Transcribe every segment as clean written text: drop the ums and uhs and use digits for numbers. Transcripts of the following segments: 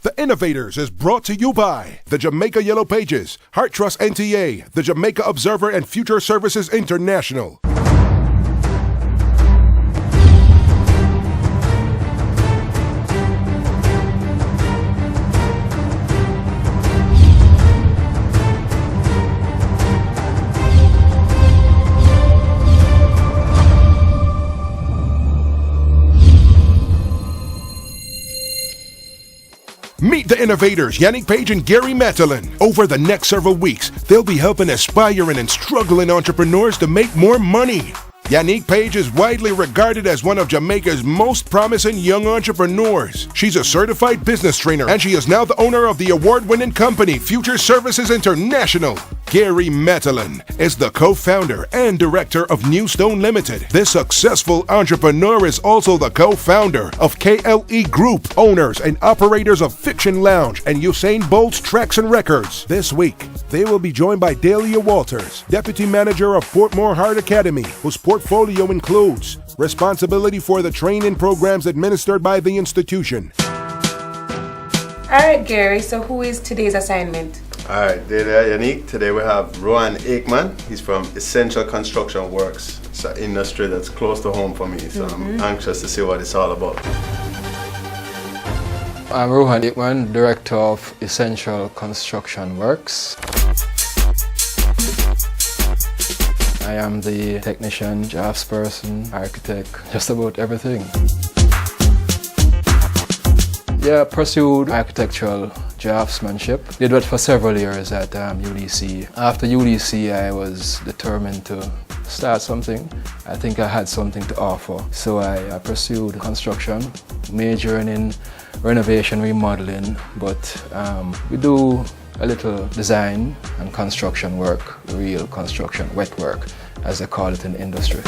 The Innovators is brought to you by the Jamaica Yellow Pages, Heart Trust NTA, the Jamaica Observer, and Future Services International. Meet the Innovators, Yannick Page and Gary Matalin. Over the next several weeks, they'll be helping aspiring and struggling entrepreneurs to make more money. Yannick Page is widely regarded as one of Jamaica's most promising young entrepreneurs. She's a certified business trainer, and she is now the owner of the award-winning company Future Services International. Gary Matalin is the co-founder and director of New Stone Limited. This successful entrepreneur is also the co-founder of KLE Group, owners and operators of Fiction Lounge and Usain Bolt's Tracks and Records. This week, they will be joined by Dahlia Walters, deputy manager of Portmore Heart Academy, whose portfolio includes responsibility for the training programs administered by the institution. Alright, Gary, so who is today's assignment? Alright, there, Yannick. Today we have Rohan Aikman. He's from Essential Construction Works. It's an industry that's close to home for me, so I'm anxious to see what it's all about. I'm Rohan Aikman, Director of Essential Construction Works. I am the technician, draftsperson, architect, just about everything. Yeah, pursued architectural draftsmanship. Did that for several years at UDC. After UDC, I was determined to start something. I think I had something to offer. So I pursued construction, majoring in renovation, remodeling, but we do a little design and construction work, real construction, wet work, as they call it in the industry.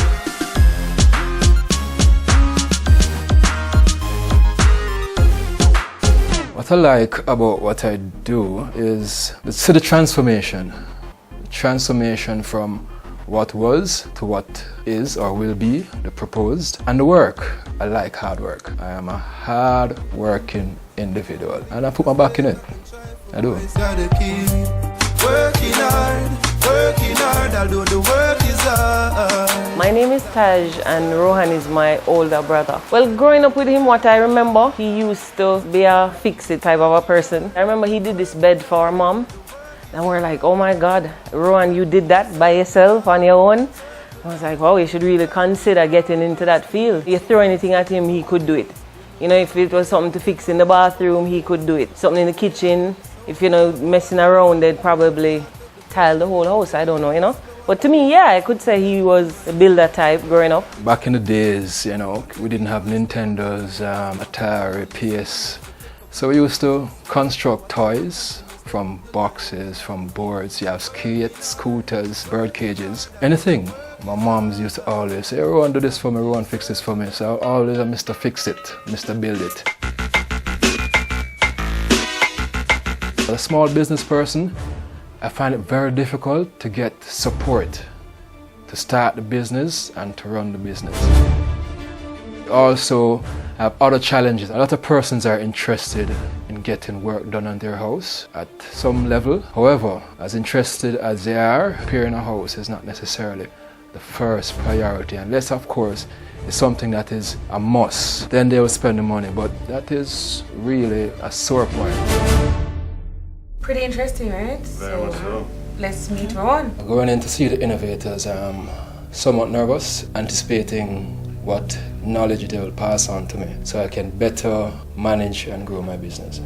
What I like about what I do is the transformation. Transformation from what was to what is or will be, the proposed. And the work, I like hard work. I am a hard working individual and I put my back in it. I do. My name is Taj and Rohan is my older brother. Well, growing up with him, what I remember, he used to be a fix-it type of a person. I remember he did this bed for our mom. And we're like, oh my God, Rohan, you did that by yourself on your own? I was like, wow, you should really consider getting into that field. You throw anything at him, he could do it. You know, if it was something to fix in the bathroom, he could do it. Something in the kitchen, if you know, messing around, they'd probably tile the whole house, I don't know, you know. But to me, yeah, I could say he was a builder type growing up. Back in the days, you know, we didn't have Nintendos, Atari, PS. So we used to construct toys from boxes, from boards. You have skates, scooters, bird cages, anything. My moms used to always say, Rohan, do this for me, Rohan, fix this for me. So I always a Mr. Fix It, Mr. Build It. As a small business person, I find it very difficult to get support to start the business and to run the business. Also, I have other challenges. A lot of persons are interested in getting work done on their house at some level. However, as interested as they are, repairing a house is not necessarily the first priority, unless of course it's something that is a must. Then they will spend the money, but that is really a sore point. Pretty interesting, right? Very much so. Let's meet Rohan. Going in to see the Innovators, I'm somewhat nervous, anticipating what knowledge they will pass on to me so I can better manage and grow my business.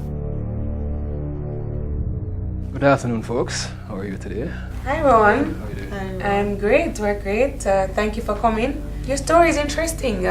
Good afternoon, folks. How are you today? Hi, Rohan. How are you doing? I'm great, we're great. Thank you for coming. Your story is interesting.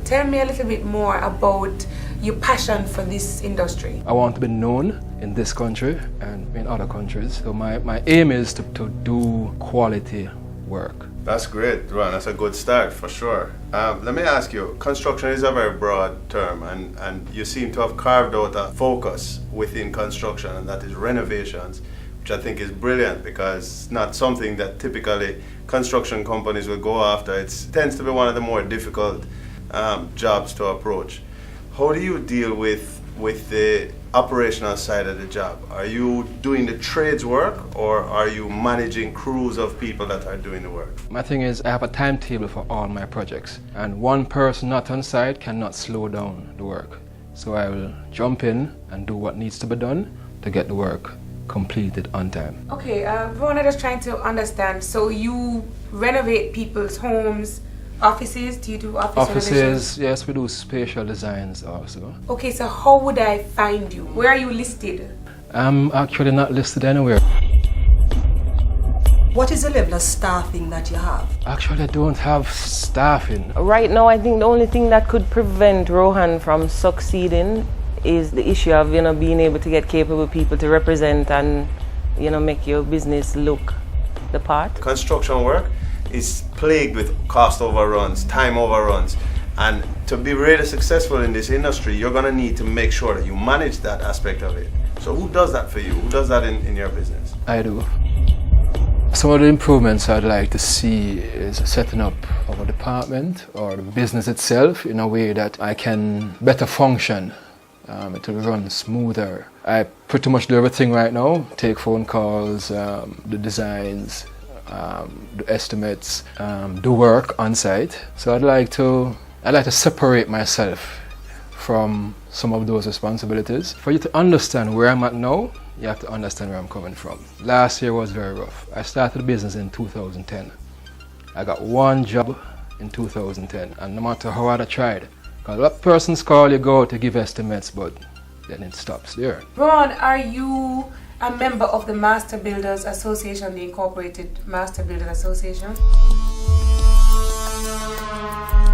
Tell me a little bit more about your passion for this industry. I want to be known in this country and in other countries. So my aim is to do quality work. That's great, Rohan. That's a good start for sure. Let me ask you, construction is a very broad term and you seem to have carved out a focus within construction, and that is renovations, which I think is brilliant because it's not something that typically construction companies will go after. It tends to be one of the more difficult jobs to approach. How do you deal with the operational side of the job? Are you doing the trades work, or are you managing crews of people that are doing the work? My thing is, I have a timetable for all my projects, and one person not on site cannot slow down the work. So I will jump in and do what needs to be done to get the work completed on time. Okay, Rohan, I'm just trying to understand. So you renovate people's homes, offices? Do you do offices? Offices, yes, we do spatial designs also. Okay, so how would I find you? Where are you listed? I'm actually not listed anywhere. What is the level of staffing that you have? Actually, I don't have staffing. Right now, I think the only thing that could prevent Rohan from succeeding is the issue of being able to get capable people to represent and make your business look the part. Construction work is plagued with cost overruns, time overruns, and to be really successful in this industry, you're going to need to make sure that you manage that aspect of it. So who does that for you? Who does that in your business? I do. Some of the improvements I'd like to see is setting up our department or the business itself in a way that I can better function. It will run smoother. I pretty much do everything right now. Take phone calls, the designs, the estimates, do work on site. So I'd like to separate myself from some of those responsibilities. For you to understand where I'm at now, you have to understand where I'm coming from. Last year was very rough. I started the business in 2010. I got one job in 2010, and no matter how hard I tried, because a lot of persons call, you go to give estimates, but then it stops there. Rohan, are you a member of the Master Builders Association, the Incorporated Master Builders Association?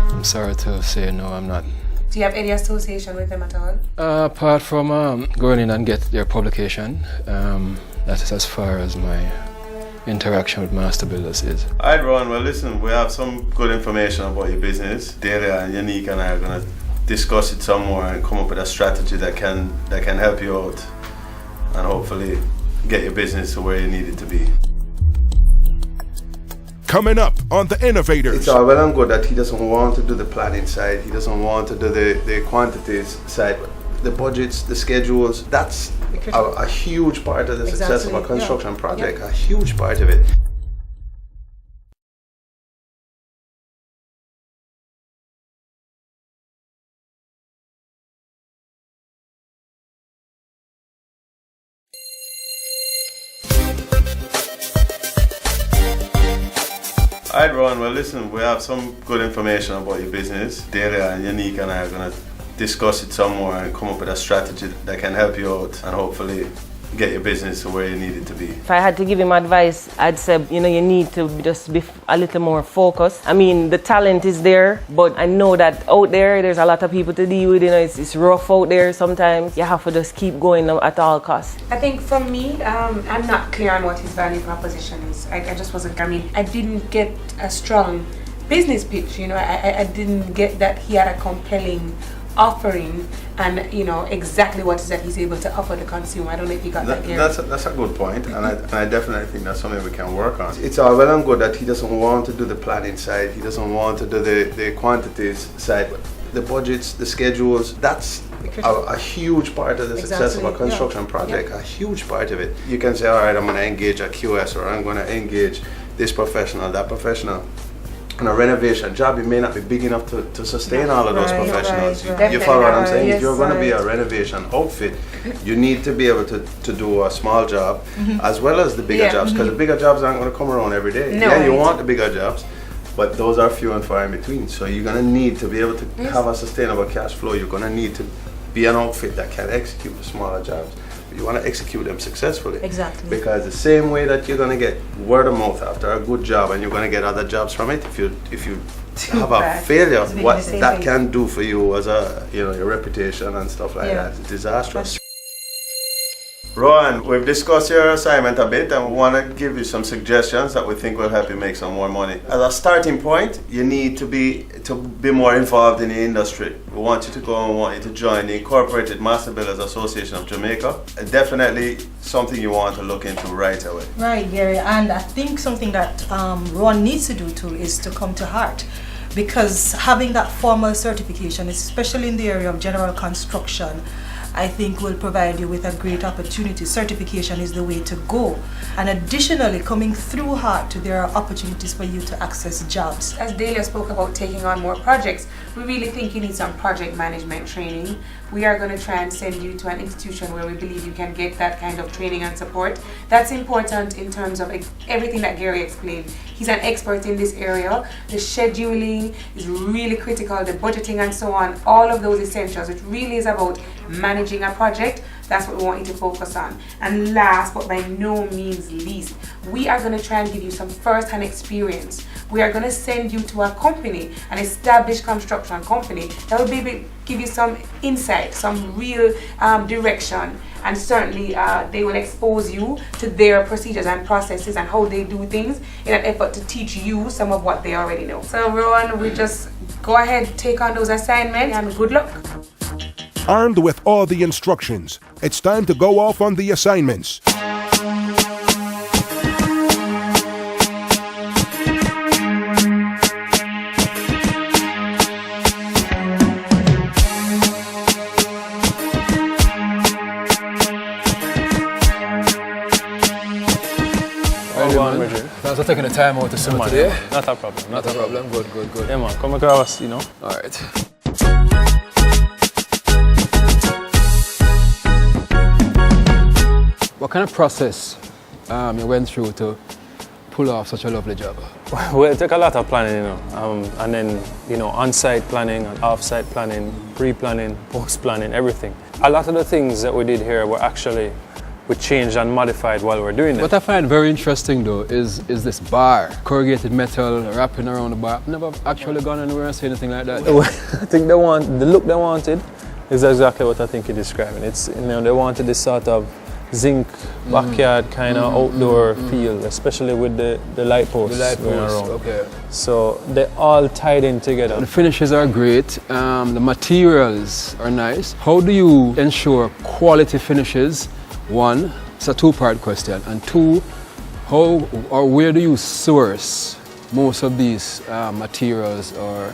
I'm sorry to say no, I'm not. Do you have any association with them at all? Apart from going in and get their publication, that is as far as my interaction with Master Builders is. Alright, Rohan, well listen, we have some good information about your business. Delia and Yannick and I are going to discuss it some more and come up with a strategy that can help you out and hopefully get your business to where you need it to be. Coming up on The Innovators. It's all well and good that he doesn't want to do the planning side, he doesn't want to do the quantities side, but the budgets, the schedules, that's a huge part of the success of a construction project, a huge part of it. Alright, Rohan, well listen, we have some good information about your business. Delia and Yannick and I are going to discuss it some more and come up with a strategy that can help you out and hopefully get your business to where you need it to be. If I had to give him advice, I'd say, you need to just be a little more focused. I mean, the talent is there, but I know that out there's a lot of people to deal with, it's rough out there sometimes. You have to just keep going at all costs. I think for me, I'm not clear on what his value proposition is. I just wasn't, I didn't get a strong business pitch, I didn't get that he had a compelling offering and exactly what is that he's able to offer the consumer. I don't know if you got that here. That's a good point, and I definitely think that's something we can work on. It's all well and good that he doesn't want to do the planning side, he doesn't want to do the quantities side, but the budgets, the schedules, that's a huge part of the success of a construction project, a huge part of it. You can say, all right, I'm going to engage a QS or I'm going to engage this professional, that professional. On a renovation job, it may not be big enough to sustain all of those professionals. You follow what I'm saying? If you're going to be a renovation outfit, you need to be able to do a small job as well as the bigger jobs, because the bigger jobs aren't going to come around every day. You want the bigger jobs, but those are few and far in between. So you're going to need to be able to have a sustainable cash flow. You're going to need to be an outfit that can execute the smaller jobs. You want to execute them successfully. Exactly. Because the same way that you're going to get word of mouth after a good job and you're going to get other jobs from it, if you have a failure, what that can do for you as your reputation and stuff like that is disastrous. Rohan, we've discussed your assignment a bit and we want to give you some suggestions that we think will help you make some more money. As a starting point, you need to be more involved in the industry. We want you to go and want you to join the Incorporated Master Builders Association of Jamaica. Definitely something you want to look into right away. Right, Gary, and I think something that Rohan needs to do too is to come to heart, because having that formal certification, especially in the area of general construction, I think will provide you with a great opportunity. Certification is the way to go. And additionally, coming through HEART, there are opportunities for you to access jobs. As Delia spoke about taking on more projects, we really think you need some project management training. We are going to try and send you to an institution where we believe you can get that kind of training and support. That's important in terms of everything that Gary explained. He's an expert in this area. The scheduling is really critical, the budgeting and so on, all of those essentials. It really is about managing a project. That's what we want you to focus on. And last but by no means least, we are going to try and give you some first-hand experience. We are going to send you to a company, an established construction company, that will give you some insight, some real direction, and certainly they will expose you to their procedures and processes and how they do things in an effort to teach you some of what they already know. So Rohan, we just go ahead, take on those assignments, and good luck. Armed with all the instructions, it's time to go off on the assignments. Thanks for taking the time out to see me today. Not a problem. Not a problem. Good. Yeah, man. Come across, you know. All right. What kind of process you went through to pull off such a lovely job? Well, it took a lot of planning, you know, and then, you know, on-site planning and off-site planning, pre-planning, post-planning, everything. A lot of the things that we did here were actually, we changed and modified while we were doing it. What I find very interesting though is this bar, corrugated metal wrapping around the bar. I've never actually gone anywhere and seen anything like that. I think the look they wanted is exactly what I think you're describing. It's, you know, they wanted this sort of zinc backyard kind of outdoor feel, especially with the light posts. The light posts, okay. So they all tied in together. The finishes are great, the materials are nice. How do you ensure quality finishes? One, it's a two-part question, and two, how or where do you source most of these materials or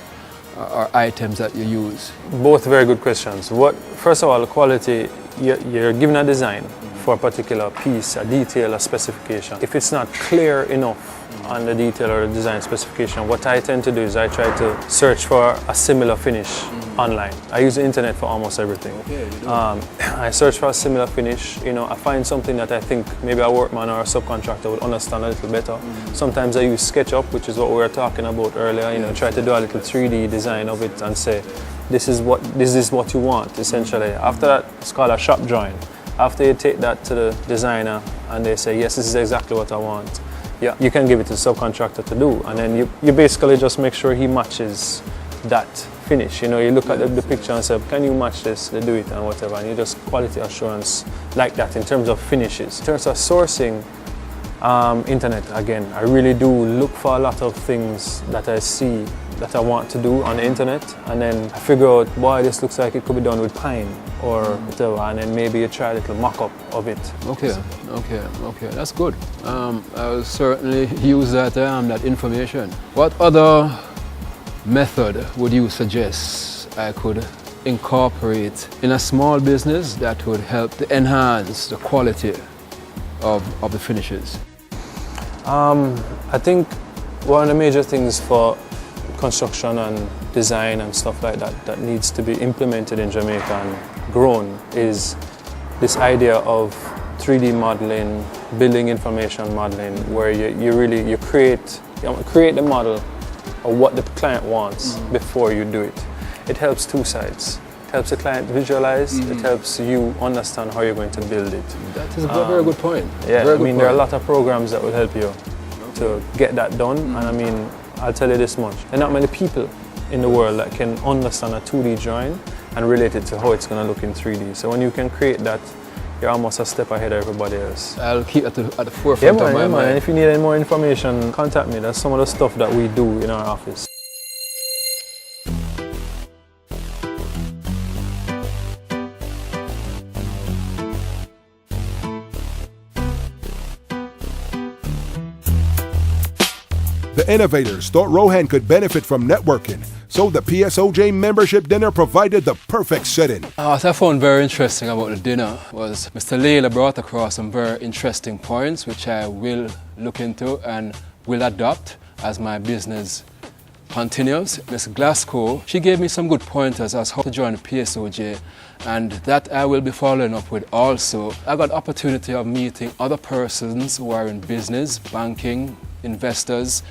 items that you use? Both very good questions. First of all, quality, you're given a design for a particular piece, a detail, a specification. If it's not clear enough on the detail or the design specification, what I tend to do is I try to search for a similar finish online. I use the internet for almost everything. I search for a similar finish, you know, I find something that I think maybe a workman or a subcontractor would understand a little better. Sometimes I use SketchUp, which is what we were talking about earlier, you know, try to do a little 3D design of it and say, this is what you want, essentially. After that, it's called a shop drawing. After you take that to the designer and they say, yes, this is exactly what I want, yeah, you can give it to the subcontractor to do. And then you basically just make sure he matches that finish. You know, you look at the picture and say, can you match this? They do it and whatever. And you just quality assurance like that in terms of finishes. In terms of sourcing, internet, again, I really do look for a lot of things that I see that I want to do on the internet, and then I figure out, boy, this looks like it could be done with pine or whatever, and then maybe you try a little mock-up of it. Okay, that's good. I'll certainly use that information. What other method would you suggest I could incorporate in a small business that would help to enhance the quality of the finishes? I think one of the major things for construction and design and stuff like that needs to be implemented in Jamaica and grown is this idea of 3D modeling, building information modeling, where you create the model of what the client wants before you do it. It helps two sides. It helps the client visualize, it helps you understand how you're going to build it. That is a very good point. Yeah, I mean, there are a lot of programs that will help you to get that done, and I mean, I'll tell you this much, there are not many people in the world that can understand a 2D drawing and relate it to how it's going to look in 3D. So when you can create that, you're almost a step ahead of everybody else. I'll keep at the forefront of my mind. And if you need any more information, contact me. That's some of the stuff that we do in our office. The Innovators thought Rohan could benefit from networking, so the PSOJ membership dinner provided the perfect setting. What I found very interesting about the dinner was Mr. Layla brought across some very interesting points which I will look into and will adopt as my business continues. Ms. Glasgow, she gave me some good pointers as how to join the PSOJ, and that I will be following up with also. I got the opportunity of meeting other persons who are in business, banking, investors,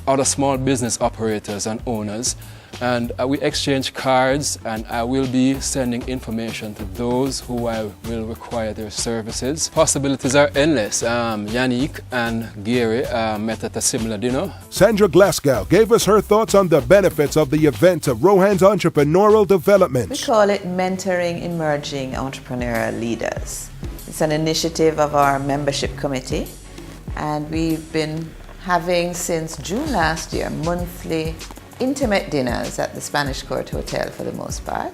other small business operators and owners, and we exchange cards, and I will be sending information to those who I will require their services. Possibilities are endless. Yannick and Gary met at a similar dinner. Sandra Glasgow gave us her thoughts on the benefits of the event of Rohan's entrepreneurial development. We call it Mentoring Emerging Entrepreneurial Leaders. It's an initiative of our membership committee, and we've been having since June last year monthly intimate dinners at the Spanish Court Hotel for the most part,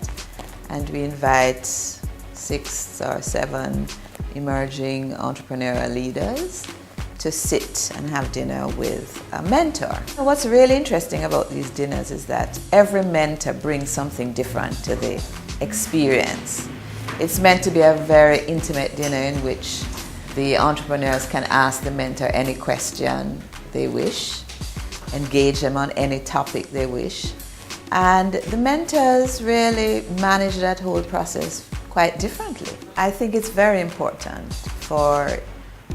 and we invite 6 or 7 emerging entrepreneurial leaders to sit and have dinner with a mentor. What's really interesting about these dinners is that every mentor brings something different to the experience. It's meant to be a very intimate dinner in which the entrepreneurs can ask the mentor any question they wish, engage them on any topic they wish, and the mentors really manage that whole process quite differently. I think it's very important for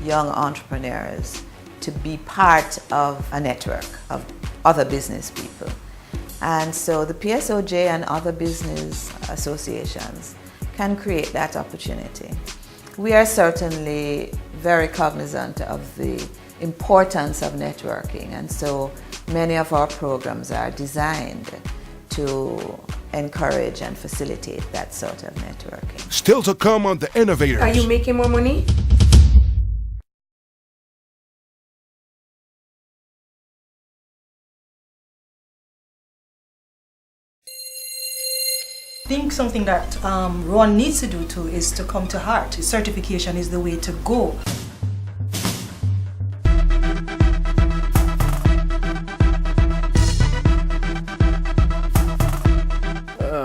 young entrepreneurs to be part of a network of other business people, and so the PSOJ and other business associations can create that opportunity. We are certainly very cognizant of the importance of networking, and so many of our programs are designed to encourage and facilitate that sort of networking. Still to come on The Innovators. Are you making more money? I think something that Rohan needs to do too is to come to heart. Certification is the way to go.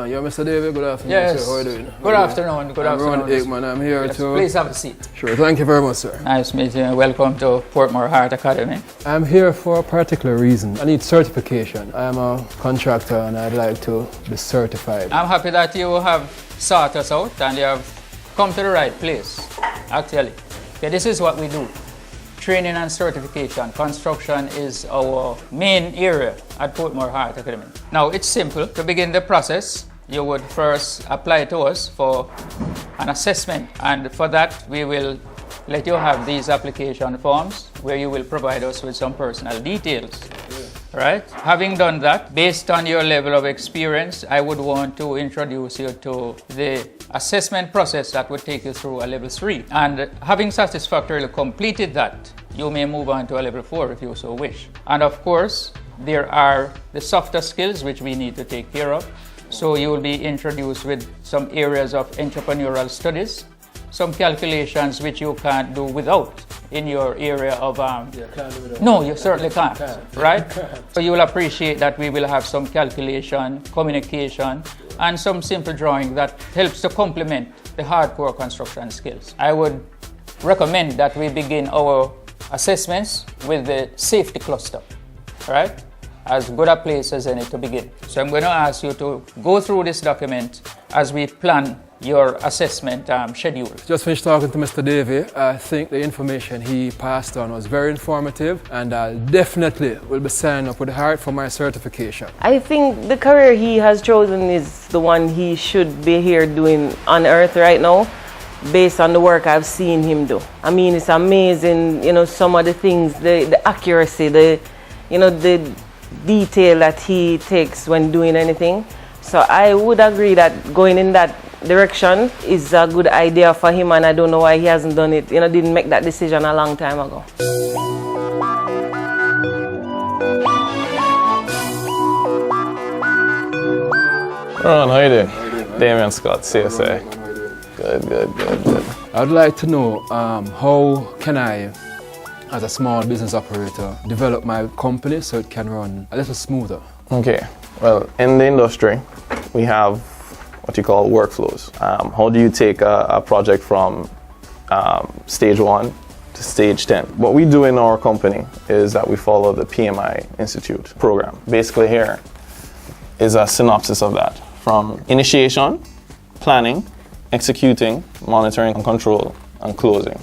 You're Mr. David, good afternoon. Yes. Sir. How are you doing? Good afternoon. Good I'm afternoon. Rohan Aikman. I'm here Yes, to... please have a seat. Sure, thank you very much, sir. Nice to meet you and welcome to Portmore Heart Academy. I'm here for a particular reason. I need certification. I'm a contractor and I'd like to be certified. I'm happy that you have sought us out and you have come to the right place, actually. Okay, this is what we do. Training and certification. Construction is our main area at Portmore Heart Academy. Now, it's simple. To begin the process, you would first apply to us for an assessment, and for that we will let you have these application forms where you will provide us with some personal details. Right? Having done that, based on your level of experience, I would want to introduce you to the assessment process that would take you through a level 3. And having satisfactorily completed that, you may move on to a level 4 if you so wish. And of course, there are the softer skills which we need to take care of. So you will be introduced with some areas of entrepreneurial studies, some calculations which you can't do without in your area of... No, you certainly can't, right? So you will appreciate that we will have some calculation, communication, and some simple drawing that helps to complement the hardcore construction skills. I would recommend that we begin our assessments with the safety cluster, right? As good a place as any to begin. So I'm going to ask you to go through this document as we plan your assessment schedule. Just finished talking to Mr. Davey. I think the information he passed on was very informative, and I definitely will be signing up with heart for my certification. I think the career he has chosen is the one he should be here doing on earth right now, based on the work I've seen him do. I mean, it's amazing, some of the things, the accuracy, the detail that he takes when doing anything. So I would agree that going in that direction is a good idea for him, and I don't know why he hasn't done it, didn't make that decision a long time ago. Rohan, how you doing? Damien Scott, CSA. Good. I'd like to know how can I as a small business operator, develop my company so it can run a little smoother? Okay, well, in the industry, we have what you call workflows. How do you take a project from stage 1 to stage 10? What we do in our company is that we follow the PMI Institute program. Basically here is a synopsis of that, from initiation, planning, executing, monitoring and control, and closing.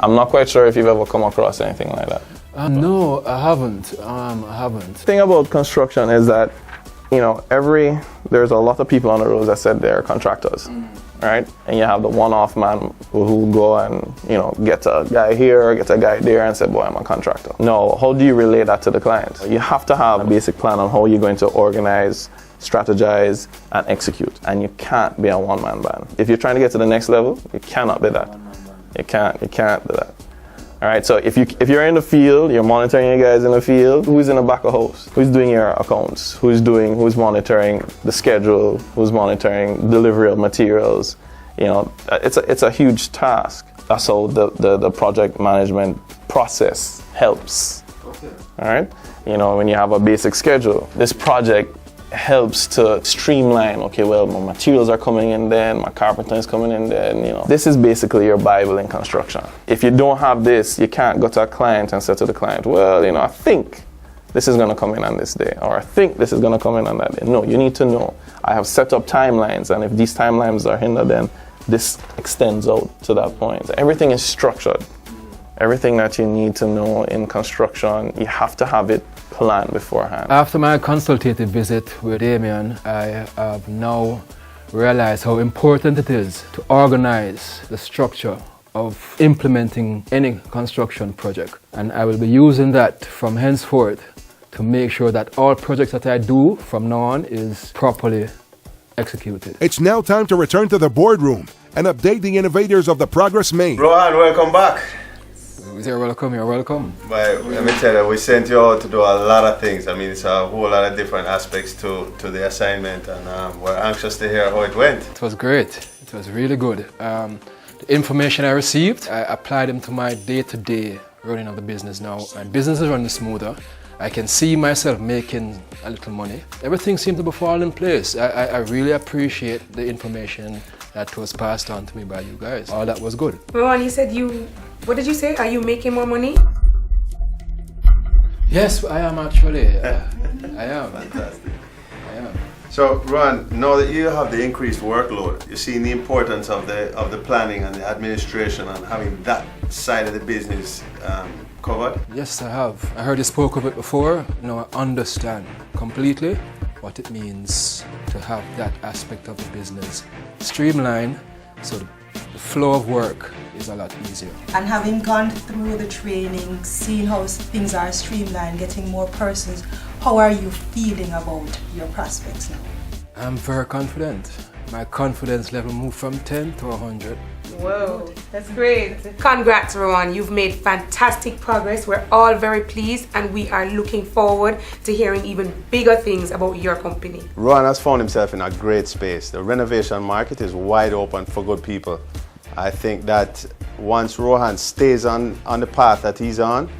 I'm not quite sure if you've ever come across anything like that. No, I haven't. The thing about construction is that, there's a lot of people on the roads that said they're contractors, right? And you have the one-off man who go and, get a guy here, get a guy there and say, boy, I'm a contractor. No, how do you relate that to the client? You have to have a basic plan on how you're going to organize, strategize, and execute. And you can't be a one-man band. If you're trying to get to the next level, you cannot be that. You can't do that. All right, so if you're in the field, you're monitoring your guys in the field, who's in the back of house? Who's doing your accounts? Who's monitoring the schedule? Who's monitoring delivery of materials? It's a huge task. That's how the project management process helps. Okay. All right, when you have a basic schedule, this project helps to streamline. Okay, well, my materials are coming in then, my carpenter is coming in then, This is basically your Bible in construction. If you don't have this, you can't go to a client and say to the client, well, I think this is going to come in on this day, or I think this is going to come in on that day. No, you need to know. I have set up timelines, and if these timelines are hindered, then this extends out to that point. Everything is structured. Everything that you need to know in construction, you have to have it planned beforehand. After my consultative visit with Damien, I have now realized how important it is to organize the structure of implementing any construction project. And I will be using that from henceforth to make sure that all projects that I do from now on is properly executed. It's now time to return to the boardroom and update the innovators of the progress made. Rohan, welcome back. You're welcome. But let me tell you, we sent you out to do a lot of things. I mean, it's a whole lot of different aspects to the assignment, and we're anxious to hear how it went. It was great. It was really good. The information I received, I applied them to my day-to-day running of the business now. My business is running smoother. I can see myself making a little money. Everything seemed to be falling in place. I really appreciate the information that was passed on to me by you guys. All that was good. Rohan, you said what did you say? Are you making more money? Yes, I am actually. I am. Fantastic. I am. So, Rohan, now that you have the increased workload, you're seeing the importance of the planning and the administration and having that side of the business covered? Yes, I have. I heard you spoke of it before. Now I understand completely what it means to have that aspect of the business streamlined, so the flow of work is a lot easier. And having gone through the training, seeing how things are streamlined, getting more persons, how are you feeling about your prospects now? I'm very confident. My confidence level moved from 10 to 100. Whoa, that's great. Congrats, Rohan. You've made fantastic progress. We're all very pleased, and we are looking forward to hearing even bigger things about your company. Rohan has found himself in a great space. The renovation market is wide open for good people. I think that once Rohan stays on the path that he's on,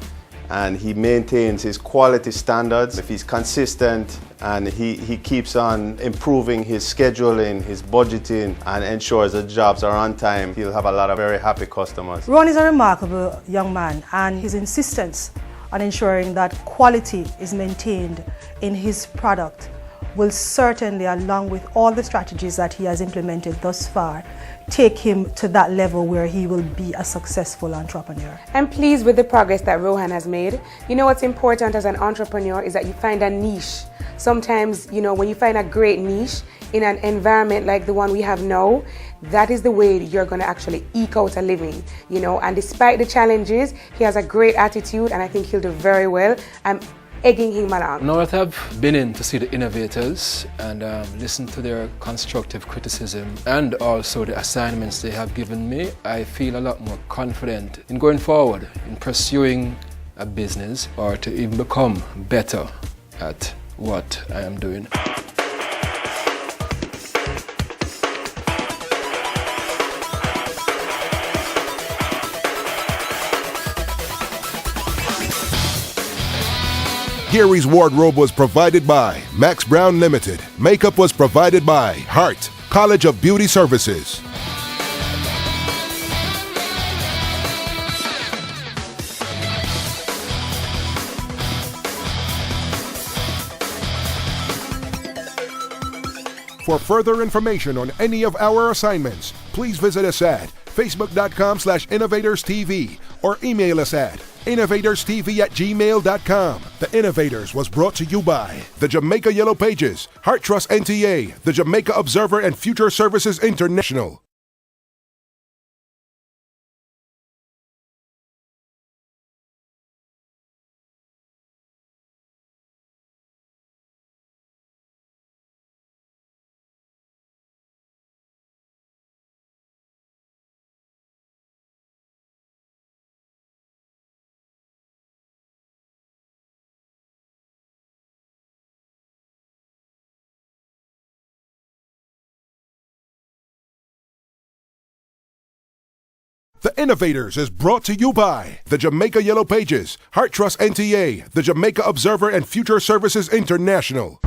and he maintains his quality standards, if he's consistent and he keeps on improving his scheduling, his budgeting, and ensures that jobs are on time, he'll have a lot of very happy customers. Rohan is a remarkable young man, and his insistence on ensuring that quality is maintained in his product will certainly, along with all the strategies that he has implemented thus far, take him to that level where he will be a successful entrepreneur. I'm pleased with the progress that Rohan has made. You know what's important as an entrepreneur is that you find a niche. Sometimes, when you find a great niche in an environment like the one we have now, that is the way you're going to actually eke out a living, and despite the challenges, he has a great attitude, and I think he'll do very well. I'm egging him along. Now that I've been in to see the innovators and listen to their constructive criticism and also the assignments they have given me, I feel a lot more confident in going forward, in pursuing a business, or to even become better at what I am doing. Gary's wardrobe was provided by Max Brown Limited. Makeup was provided by Hart, College of Beauty Services. For further information on any of our assignments, please visit us at facebook.com/innovatorstv or email us at innovatorstv@gmail.com. The Innovators was brought to you by the Jamaica Yellow Pages, Heart Trust NTA, the Jamaica Observer, and Future Services International. The Innovators is brought to you by the Jamaica Yellow Pages, Heart Trust NTA, the Jamaica Observer, and Future Services International.